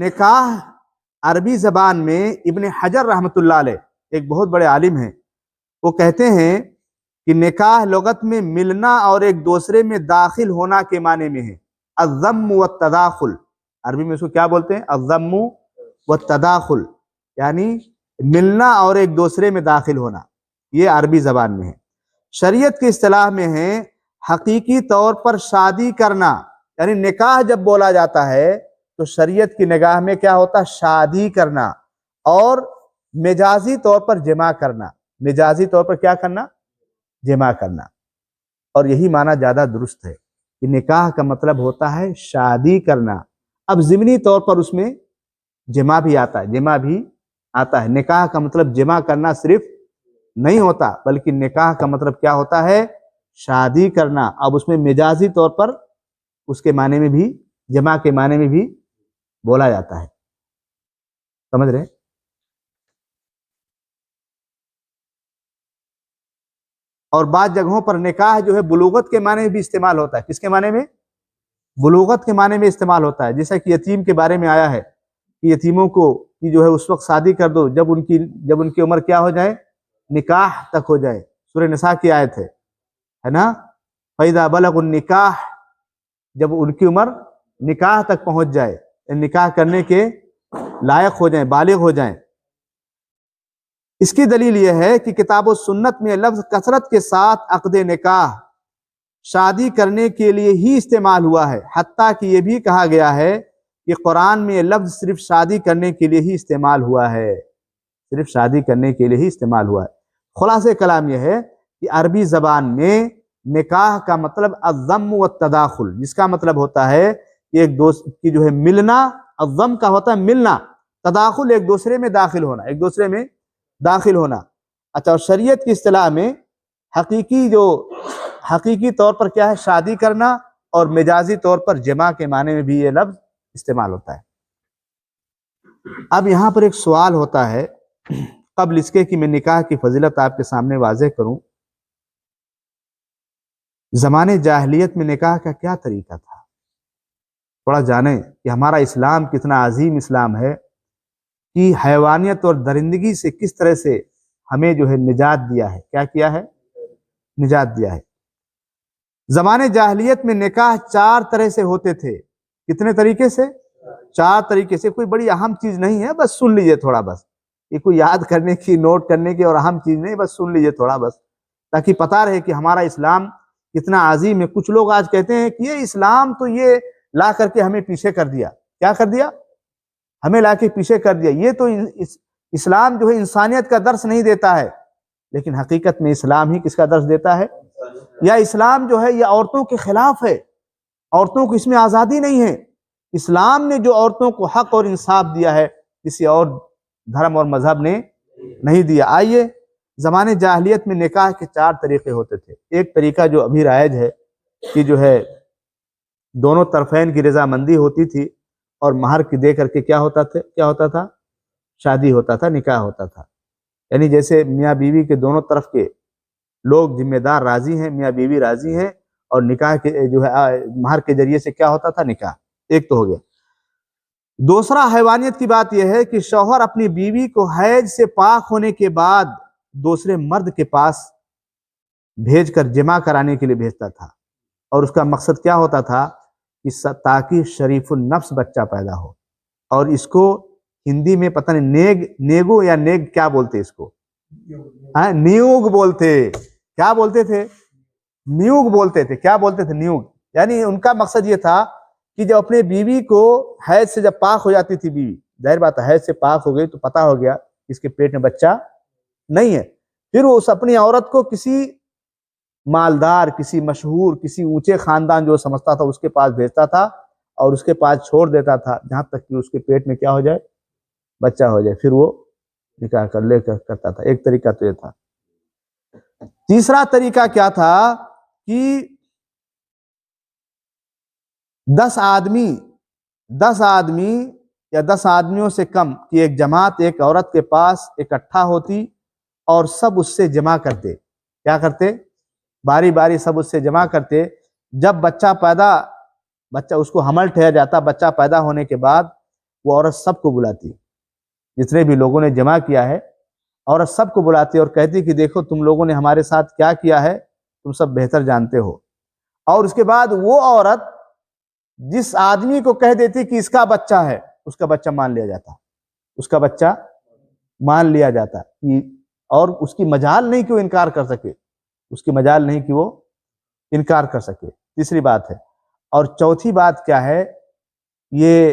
نکاح عربی زبان میں ابن حجر رحمۃ اللہ علیہ ایک بہت بڑے عالم ہیں، وہ کہتے ہیں کہ نکاح لغت میں ملنا اور ایک دوسرے میں داخل ہونا کے معنی میں ہے۔ الضم والتداخل، عربی میں اس کو کیا بولتے ہیں؟ الضم والتداخل، یعنی ملنا اور ایک دوسرے میں داخل ہونا، یہ عربی زبان میں ہے۔ شریعت کی اصطلاح میں ہے حقیقی طور پر شادی کرنا، یعنی نکاح جب بولا جاتا ہے تو شریعت کی نگاہ میں کیا ہوتا ہے؟ شادی کرنا، اور مجازی طور پر جمع کرنا۔ مجازی طور پر کیا کرنا؟ جمع کرنا، اور یہی معنی زیادہ درست ہے کہ نکاح کا مطلب ہوتا ہے شادی کرنا۔ اب ضمنی طور پر اس میں جمع بھی آتا ہے، جمع بھی آتا ہے۔ نکاح کا مطلب جمع کرنا صرف نہیں ہوتا، بلکہ نکاح کا مطلب کیا ہوتا ہے؟ شادی کرنا۔ اب اس میں مجازی طور پر اس کے معنی میں بھی، جمع کے معنی میں بھی بولا جاتا ہے، سمجھ رہے؟ اور بعض جگہوں پر نکاح جو ہے بلوغت کے معنی میں بھی استعمال ہوتا ہے۔ کس کے معنی میں؟ بلوغت کے معنی میں استعمال ہوتا ہے، جیسا کہ یتیم کے بارے میں آیا ہے کہ یتیموں کو جو ہے اس وقت شادی کر دو جب ان کی عمر کیا ہو جائے؟ نکاح تک ہو جائے۔ سورہ نساء کی آیت ہے نا، فَإِذَا بَلَغُوا النِّكَاحَ، جب ان کی عمر نکاح تک پہنچ جائے، نکاح کرنے کے لائق ہو جائیں، بالغ ہو جائیں۔ اس کی دلیل یہ ہے کہ کتاب و سنت میں لفظ کثرت کے ساتھ عقد نکاح شادی کرنے کے لیے ہی استعمال ہوا ہے، حتیٰ کہ یہ بھی کہا گیا ہے کہ قرآن میں یہ لفظ صرف شادی کرنے کے لیے ہی استعمال ہوا ہے، صرف شادی کرنے کے لیے ہی استعمال ہوا ہے۔ خلاصہ کلام یہ ہے کہ عربی زبان میں نکاح کا مطلب الضم والتداخل، جس کا مطلب ہوتا ہے کہ ایک دوسرے کی جو ہے ملنا، الضم کا ہوتا ہے ملنا، تداخل ایک دوسرے میں داخل ہونا، ایک دوسرے میں داخل ہونا۔ اچھا، اور شریعت کی اصطلاح میں حقیقی طور پر کیا ہے؟ شادی کرنا، اور مجازی طور پر جمع کے معنی میں بھی یہ لفظ استعمال ہوتا ہے۔ اب یہاں پر ایک سوال ہوتا ہے، قبل اس کے کہ میں نکاح کی فضیلت آپ کے سامنے واضح کروں، زمانے جاہلیت میں نکاح کا کیا طریقہ تھا؟ تھوڑا جانیں کہ ہمارا اسلام کتنا عظیم اسلام ہے، کہ حیوانیت اور درندگی سے کس طرح سے ہمیں جو ہے نجات دیا ہے۔ کیا کیا ہے؟ نجات دیا ہے۔ زمانے جاہلیت میں نکاح 4 طرح سے ہوتے تھے۔ کتنے طریقے سے؟ 4 طریقے سے۔ کوئی بڑی اہم چیز نہیں ہے، بس سن لیجئے تھوڑا، بس یہ کوئی یاد کرنے کی، نوٹ کرنے کی اور اہم چیز نہیں، بس سن لیجئے تھوڑا، بس تاکہ پتہ رہے کہ ہمارا اسلام کتنا عظیم ہے۔ کچھ لوگ آج کہتے ہیں کہ یہ اسلام تو یہ لا کر کے ہمیں پیچھے کر دیا۔ کیا کر دیا؟ ہمیں لا کے پیچھے کر دیا۔ یہ تو اسلام جو ہے انسانیت کا درس نہیں دیتا ہے، لیکن حقیقت میں اسلام ہی کس کا درس دیتا ہے؟ یا اسلام جو ہے یہ عورتوں کے خلاف ہے، عورتوں کو اس میں آزادی نہیں ہے۔ اسلام نے جو عورتوں کو حق اور انصاف دیا ہے، کسی اور دھرم اور مذہب نے نہیں دیا۔ آئیے، زمانے جاہلیت میں نکاح کے 4 طریقے ہوتے تھے۔ ایک طریقہ جو ابھی رائج ہے کہ جو ہے دونوں طرفین کی رضامندی ہوتی تھی، اور مہر کی دے کر کے کیا ہوتا تھا؟ شادی ہوتا تھا، نکاح ہوتا تھا۔ یعنی جیسے میاں بیوی کے دونوں طرف کے لوگ ذمہ دار راضی ہیں، میاں بیوی راضی ہیں، اور نکاح کے جو ہے مہر کے ذریعے سے کیا ہوتا تھا؟ نکاح۔ ایک تو ہو گیا۔ دوسرا حیوانیت کی بات یہ ہے کہ شوہر اپنی بیوی کو حیض سے پاک ہونے کے بعد دوسرے مرد کے پاس بھیج کر جمع کرانے کے لیے بھیجتا تھا، اور اس کا مقصد کیا ہوتا تھا؟ تاکہ شریف النفس بچہ پیدا ہو۔ اور اس کو ہندی میں پتہ نہیں نیگو یا نیگ کیا بولتے اس کو؟ نیوگ بولتے۔ کیا بولتے تھے؟ نیوگ بولتے تھے۔ کیا بولتے تھے؟ نیوگ۔ یعنی ان کا مقصد یہ تھا کہ جب اپنے بیوی کو حیض سے جب پاک ہو جاتی تھی بیوی، ظاہر بات ہے حیض سے پاک ہو گئی تو پتہ ہو گیا اس کے پیٹ میں بچہ نہیں ہے، پھر وہ اس اپنی عورت کو کسی مالدار، کسی مشہور، کسی اونچے خاندان جو سمجھتا تھا اس کے پاس بھیجتا تھا، اور اس کے پاس چھوڑ دیتا تھا جہاں تک کہ اس کے پیٹ میں کیا ہو جائے؟ بچہ ہو جائے، پھر وہ نکاح کرتا تھا۔ ایک طریقہ تو یہ تھا۔ تیسرا طریقہ کیا تھا کہ 10 آدمی یا 10 آدمیوں سے کم کی ایک جماعت ایک عورت کے پاس اکٹھا ہوتی، اور سب اس سے جمع کرتے۔ کیا کرتے؟ باری باری سب اس سے جمع کرتے۔ جب بچہ اس کو حمل ٹھہر جاتا، بچہ پیدا ہونے کے بعد وہ عورت سب کو بلاتی ہے، جتنے بھی لوگوں نے جمع کیا ہے عورت سب کو بلاتی ہے اور کہتی کہ دیکھو تم لوگوں نے ہمارے ساتھ کیا کیا ہے، تم سب بہتر جانتے ہو۔ اور اس کے بعد وہ عورت جس آدمی کو کہہ دیتی کہ اس کا بچہ ہے، اس کا بچہ مان لیا جاتا، اس کا بچہ مان لیا جاتا، اور اس کی مجال نہیں کہ وہ انکار کر سکے، اس کی مجال نہیں کہ وہ انکار کر سکے۔ تیسری بات ہے۔ اور چوتھی بات کیا ہے، یہ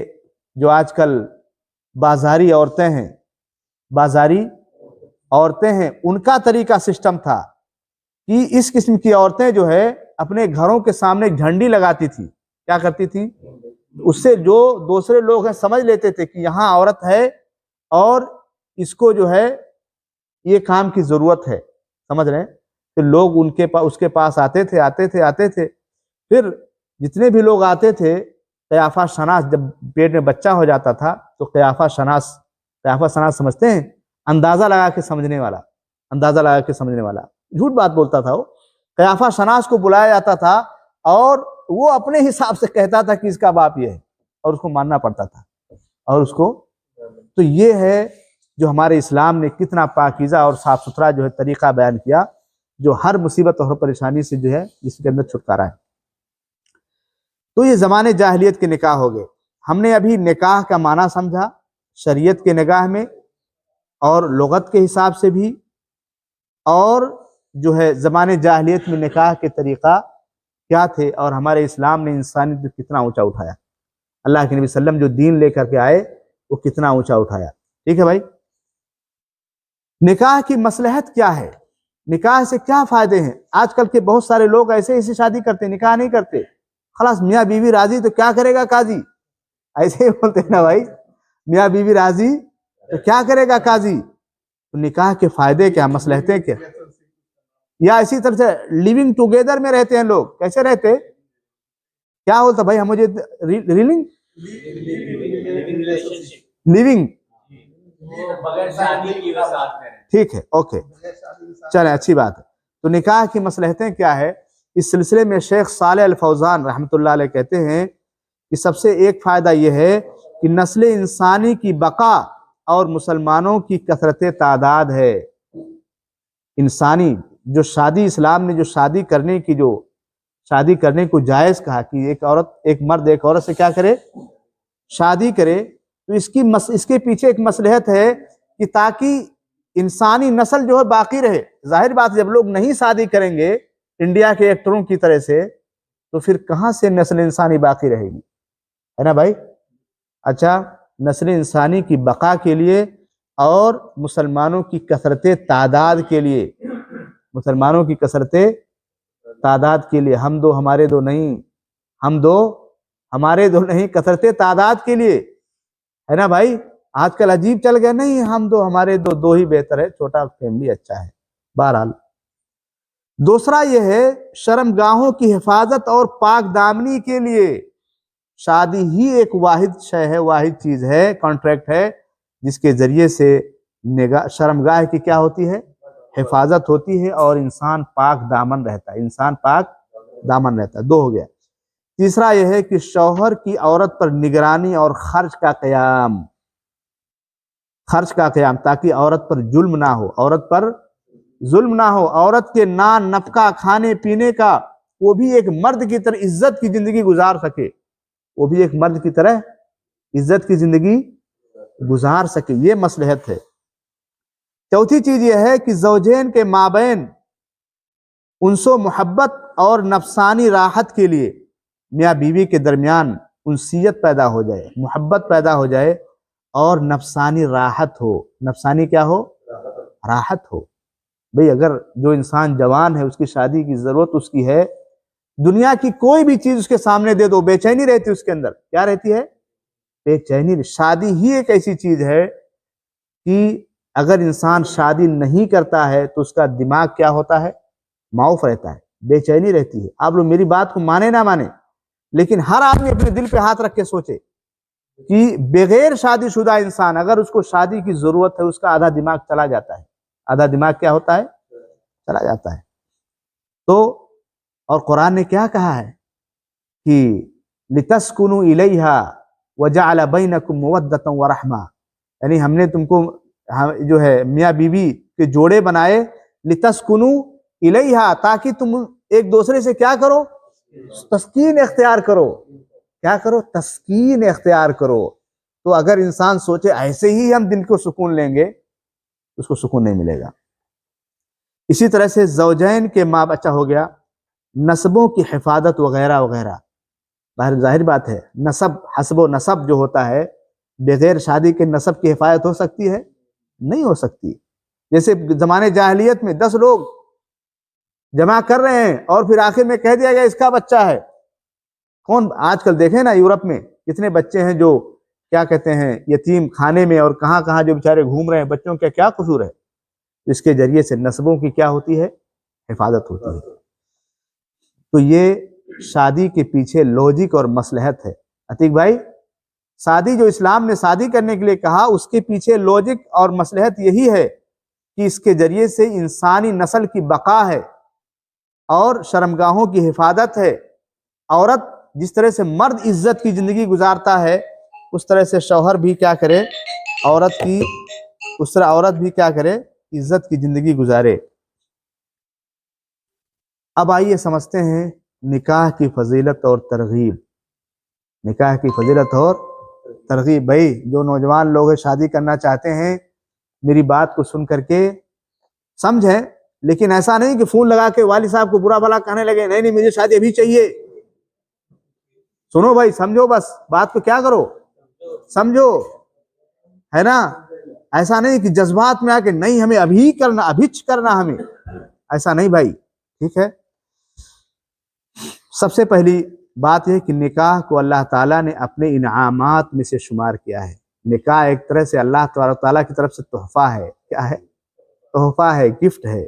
جو آج کل بازاری عورتیں ہیں ان کا طریقہ سسٹم تھا کہ اس قسم کی عورتیں جو ہے اپنے گھروں کے سامنے جھنڈی لگاتی تھی۔ کیا کرتی تھی؟ اس سے جو دوسرے لوگ ہیں سمجھ لیتے تھے کہ یہاں عورت ہے اور اس کو جو ہے یہ کام کی ضرورت ہے، سمجھ رہے ہیں؟ پھر لوگ اس کے پاس آتے تھے۔ پھر جتنے بھی لوگ آتے تھے، قیافہ شناس، جب پیٹ میں بچہ ہو جاتا تھا تو قیافہ شناس سمجھتے ہیں، اندازہ لگا کے سمجھنے والا، جھوٹ بات بولتا تھا وہ، قیافہ شناس کو بلایا جاتا تھا اور وہ اپنے حساب سے کہتا تھا کہ اس کا باپ یہ ہے، اور اس کو ماننا پڑتا تھا، اور اس کو تو یہ ہے جو ہمارے اسلام نے کتنا پاکیزہ اور صاف ستھرا جو ہے طریقہ بیان کیا، جو ہر مصیبت اور پریشانی سے جو ہے جس کے اندر چھٹکارا ہے۔ تو یہ زمانے جاہلیت کے نکاح ہو گئے۔ ہم نے ابھی نکاح کا معنی سمجھا شریعت کے نگاہ میں اور لغت کے حساب سے بھی، اور جو ہے زمانے جاہلیت میں نکاح کے طریقہ کیا تھے، اور ہمارے اسلام نے انسانیت کو کتنا اونچا اٹھایا، اللہ کے نبی صلی اللہ علیہ وسلم جو دین لے کر کے آئے وہ کتنا اونچا اٹھایا۔ ٹھیک ہے بھائی، نکاح کی مصلحت کیا ہے، نکاح سے کیا فائدے ہیں؟ آج کل کے بہت سارے لوگ ایسے شادی کرتے، نکاح نہیں کرتے، خلاص میاں بیوی راضی تو کیا کرے گا قاضی، ایسے ہی بولتے ہیں نا بھائی، میاں بیوی راضی تو کیا کرے گا قاضی۔ تو نکاح کے فائدے کیا، مصلحتیں کیا؟ یا اسی طرح سے لیونگ ٹوگیدر میں رہتے ہیں لوگ، کیسے رہتے؟ کیا بولتا بھائی، ہم مجھے لیونگ ٹھیک ہے، اوکے چلیں، اچھی بات ہے۔ تو نکاح کی مصلحتیں کیا ہے؟ اس سلسلے میں شیخ صالح الفوزان رحمۃ اللہ علیہ کہتے ہیں کہ سب سے ایک فائدہ یہ ہے کہ نسل انسانی کی بقا اور مسلمانوں کی کثرت تعداد ہے۔ انسانی جو شادی، اسلام نے جو شادی کرنے کو جائز کہا کہ ایک مرد ایک عورت سے کیا کرے، شادی کرے، تو اس کے پیچھے ایک مصلحت ہے کہ تاکہ انسانی نسل جو ہے باقی رہے۔ ظاہر بات جب لوگ نہیں شادی کریں گے انڈیا کے ایکٹروں کی طرح سے، تو پھر کہاں سے نسل انسانی باقی رہے گی، ہے نا بھائی؟ اچھا، نسل انسانی کی بقا کے لیے اور مسلمانوں کی کثرت تعداد کے لیے، ہم دو ہمارے دو نہیں، کثرت تعداد کے لیے، ہے نا بھائی؟ آج کل عجیب چل گیا، نہیں ہم دو ہمارے دو ہی بہتر ہے، چھوٹا فیملی اچھا ہے۔ بہرحال دوسرا یہ ہے شرمگاہوں کی حفاظت اور پاک دامنی کے لیے شادی ہی ایک واحد شے ہے، واحد چیز ہے، کانٹریکٹ ہے، جس کے ذریعے سے شرمگاہ کی کیا ہوتی ہے، حفاظت ہوتی ہے، اور انسان پاک دامن رہتا ہے۔ دو ہو گیا۔ تیسرا یہ ہے کہ شوہر کی عورت پر نگرانی اور خرچ کا قیام، تاکہ عورت پر ظلم نہ ہو، عورت کے نان نفقہ، کھانے پینے کا وہ بھی ایک مرد کی طرح عزت کی زندگی گزار سکے، یہ مصلحت ہے۔ چوتھی چیز یہ ہے کہ زوجین کے مابین انس و محبت اور نفسانی راحت کے لیے میاں بیوی کے درمیان انسیت پیدا ہو جائے، محبت پیدا ہو جائے، اور نفسانی راحت ہو۔ نفسانی کیا ہو؟ راحت ہو۔ بھئی اگر جو انسان جوان ہے، اس کی شادی کی ضرورت اس کی ہے، دنیا کی کوئی بھی چیز اس کے سامنے دے دو، بے چینی رہتی اس کے اندر، کیا رہتی ہے؟ بے چینی۔ شادی ہی ایک ایسی چیز ہے کہ اگر انسان شادی نہیں کرتا ہے تو اس کا دماغ کیا ہوتا ہے؟ معاف رہتا ہے، بے چینی رہتی ہے۔ آپ لوگ میری بات کو مانے نہ مانے، لیکن ہر آدمی اپنے دل پہ ہاتھ رکھ کے سوچے کہ بغیر شادی شدہ انسان اگر اس کو شادی کی ضرورت ہے، اس کا آدھا دماغ چلا جاتا ہے، آدھا دماغ کیا ہوتا ہے؟ چلا جاتا ہے۔ تو اور قرآن نے کیا کہا ہے کہ لِتَسْكُنُوا إِلَيْهَا وجعل بینکم مودۃ ورحمہ، یعنی ہم نے تم کو جو ہے میاں بیوی کے جوڑے بنائے، لتسکنوا الیہا، تاکہ تم ایک دوسرے سے کیا کرو، تسکین اختیار کرو، کیا کرو، تسکین اختیار کرو۔ تو اگر انسان سوچے ایسے ہی ہم دل کو سکون لیں گے، اس کو سکون نہیں ملے گا۔ اسی طرح سے زوجین کے ماں بچہ ہو گیا، نسبوں کی حفاظت وغیرہ وغیرہ، ظاہر بات ہے نسب، حسب و نسب جو ہوتا ہے، بغیر شادی کے نسب کی حفاظت ہو سکتی ہے؟ نہیں ہو سکتی۔ جیسے زمانے جاہلیت میں 10 لوگ جمع کر رہے ہیں اور پھر آخر میں کہہ دیا گیا اس کا بچہ ہے۔ کون آج کل دیکھیں نا یورپ میں کتنے بچے ہیں جو کیا کہتے ہیں یتیم خانے میں اور کہاں کہاں جو بیچارے گھوم رہے ہیں، بچوں کا کیا قصور ہے؟ اس کے ذریعے سے نسبوں کی کیا ہوتی ہے؟ حفاظت ہوتی ہے۔ تو یہ شادی کے پیچھے لوجک اور مصلحت ہے۔ عتیق بھائی، شادی جو اسلام نے شادی کرنے کے لیے کہا، اس کے پیچھے لوجک اور مصلحت یہی ہے کہ اس کے ذریعے سے انسانی نسل کی بقا ہے اور شرمگاہوں کی حفاظت ہے۔ عورت جس طرح سے مرد عزت کی زندگی گزارتا ہے، اس طرح سے شوہر بھی کیا کرے، عورت بھی کیا کرے، عزت کی زندگی گزارے۔ اب آئیے سمجھتے ہیں نکاح کی فضیلت اور ترغیب۔ نکاح کی فضیلت اور ترغیب۔ بھائی جو نوجوان لوگ شادی کرنا چاہتے ہیں، میری بات کو سن کر کے سمجھیں، لیکن ایسا نہیں کہ فون لگا کے والد صاحب کو برا بھلا کہنے لگے، نہیں نہیں مجھے شادی ابھی چاہیے۔ سنو بھائی، سمجھو، بس بات کو کیا کرو، سمجھو، ہے نا؟ ایسا نہیں کہ جذبات میں آ کے نہیں ہمیں ابھی کرنا، ابھیچ کرنا ہمیں، ایسا نہیں بھائی، ٹھیک ہے؟ سب سے پہلی بات یہ کہ نکاح کو اللہ تعالیٰ نے اپنے انعامات میں سے شمار کیا ہے۔ نکاح ایک طرح سے اللہ تعالیٰ کی طرف سے تحفہ ہے۔ کیا ہے؟ تحفہ ہے، گفٹ ہے۔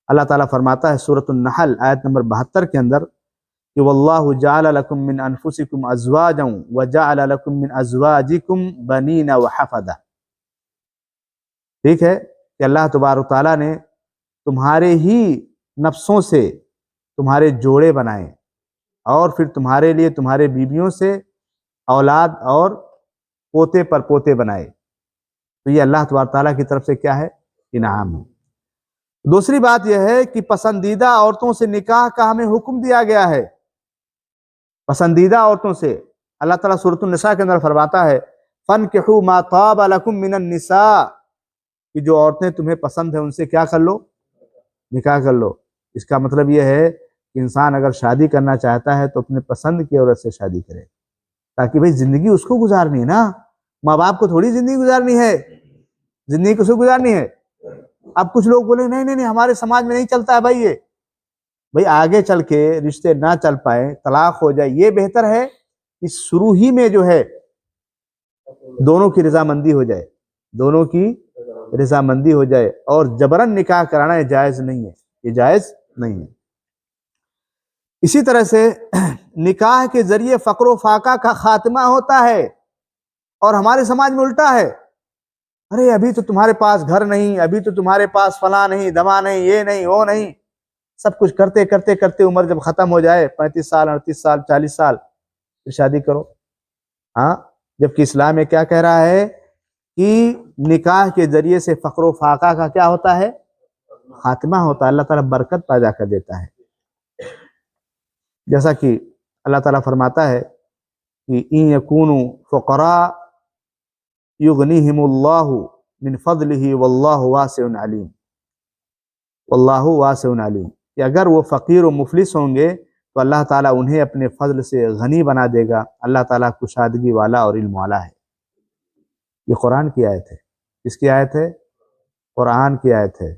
اللہ تعالیٰ فرماتا ہے سورۃ النحل آیت نمبر 72 کے اندر کہ واللہ جعل لکم من انفسکم ازواجا وجعل لکم من ازواجکم بنین وحفدہ۔ ٹھیک ہے کہ اللہ تبارک تعالیٰ نے تمہارے ہی نفسوں سے تمہارے جوڑے بنائے اور پھر تمہارے لیے تمہارے بیویوں سے اولاد اور پوتے پر پوتے بنائے۔ تو یہ اللہ تبارک تعالیٰ کی طرف سے کیا ہے؟ انعام ہے۔ دوسری بات یہ ہے کہ پسندیدہ عورتوں سے نکاح کا ہمیں حکم دیا گیا ہے۔ پسندیدہ عورتوں سے اللہ تعالیٰ سورۃ النساء کے اندر فرماتا ہے فَانْكِحُوا مَا طَابَ لَكُم مِّنَ النِّسَاءِ، کہ جو عورتیں تمہیں پسند ہیں ان سے کیا کر لو؟ نکاح کر لو۔ اس کا مطلب یہ ہے کہ انسان اگر شادی کرنا چاہتا ہے تو اپنے پسند کی عورت سے شادی کرے، تاکہ بھائی زندگی اس کو گزارنی ہے نا، ماں باپ کو تھوڑی زندگی گزارنی ہے، زندگی کس کو گزارنی ہے؟ اب کچھ لوگ بولے نہیں نہیں نہیں ہمارے سماج میں نہیں چلتا ہے بھائی، یہ بھائی آگے چل کے رشتے نہ چل پائے، طلاق ہو جائے، یہ بہتر ہے کہ شروع ہی میں جو ہے دونوں کی رضامندی ہو جائے، دونوں کی رضامندی ہو جائے، اور جبرن نکاح کرانا یہ جائز نہیں ہے، یہ جائز نہیں ہے۔ اسی طرح سے نکاح کے ذریعے فقر و فاقہ کا خاتمہ ہوتا ہے، اور ہمارے سماج میں الٹا ہے، ارے ابھی تو تمہارے پاس گھر نہیں، ابھی تو تمہارے پاس فلاں نہیں، دوا نہیں، یہ نہیں وہ نہیں، سب کچھ کرتے کرتے کرتے عمر جب ختم ہو جائے 35 سال 38 سال 40 سال پھر شادی کرو۔ ہاں، جبکہ اسلام میں کیا کہہ رہا ہے کہ نکاح کے ذریعے سے فقر و فاقہ کا کیا ہوتا ہے؟ خاتمہ ہوتا ہے، اللہ تعالیٰ برکت پیدا کر دیتا ہے۔ جیسا کہ اللہ تعالیٰ فرماتا ہے کہ ان یکونوا فقراء یغنیہم اللہ من فضلہ واللہ واسع علیم، واللہ واسع علیم، کہ اگر وہ فقیر و مفلس ہوں گے تو اللہ تعالیٰ انہیں اپنے فضل سے غنی بنا دے گا۔ اللہ تعالیٰ کشادگی والا اور علم والا ہے۔ یہ قرآن کی آیت ہے۔ کس کی آیت ہے؟ قرآن کی آیت ہے۔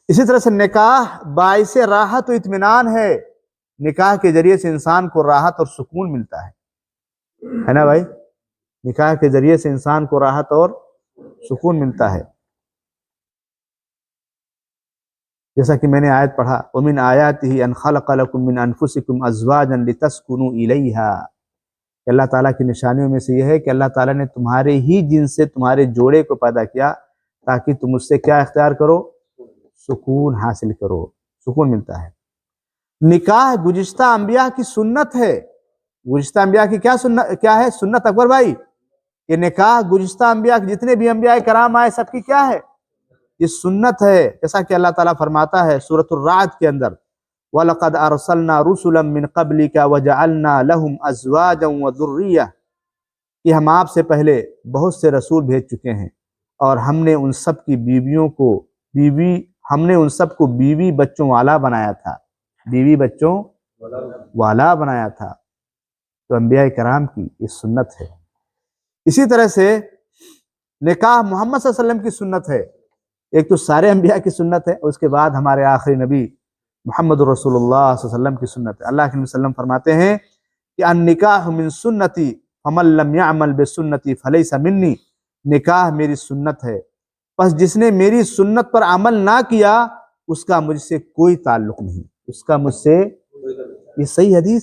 اسی طرح سے نکاح باعث راحت و اطمینان ہے۔ نکاح کے ذریعے سے انسان کو راحت اور سکون ملتا ہے نا بھائی؟ نکاح کے ذریعے سے انسان کو راحت اور سکون ملتا ہے۔ جیسا کہ میں نے آیت پڑھا وَمِنْ آيَاتِهِ أَنْ خَلَقَ لَكُم مِّنْ أَنفُسِكُمْ أَزْوَاجًا لِتَسْكُنُوا إِلَيْهَا، کہ اللہ تعالیٰ کی نشانیوں میں سے یہ ہے کہ اللہ تعالیٰ نے تمہارے ہی جنس سے تمہارے جوڑے کو پیدا کیا تاکہ تم اس سے کیا اختیار کرو؟ سکون حاصل کرو، سکون ملتا ہے۔ نکاح گزشتہ انبیاء کی سنت ہے. گزشتہ انبیاء کی کیا ہے سنت اکبر بھائی؟ کہ نکاح گزشتہ انبیاء جتنے بھی انبیاء کرام آئے سب کی کیا ہے؟ یہ سنت ہے. جیسا کہ اللہ تعالیٰ فرماتا ہے سورۃ الرعد کے اندر وَلَقَدْ أَرْسَلْنَا رُسُلًا مِّن قَبْلِكَ وَجَعَلْنَا لَهُمْ أَزْوَاجًا وَذُرِّيَّةً کہ ہم آپ سے پہلے بہت سے رسول بھیج چکے ہیں اور ہم نے ان سب کی بیویوں کو بیوی بچوں والا بنایا تھا. بیوی بچوں والا بنایا تھا. تو انبیاء کرام کی یہ سنت ہے. اسی طرح سے نکاح محمد صلی اللہ علیہ وسلم کی سنت ہے. ایک تو سارے انبیاء کی سنت ہے، اس کے بعد ہمارے آخری نبی محمد رسول اللہ صلی اللہ علیہ وسلم کی سنت ہے. اللہ کے نبی صلی اللہ علیہ وسلم فرماتے ہیں کہ النکاح من سنتی فمن لم يعمل بسنتی فلیس منی. نکاح میری سنت ہے، پس جس نے میری سنت پر عمل نہ کیا اس کا مجھ سے کوئی تعلق نہیں. اس کا مجھ سے، یہ صحیح حدیث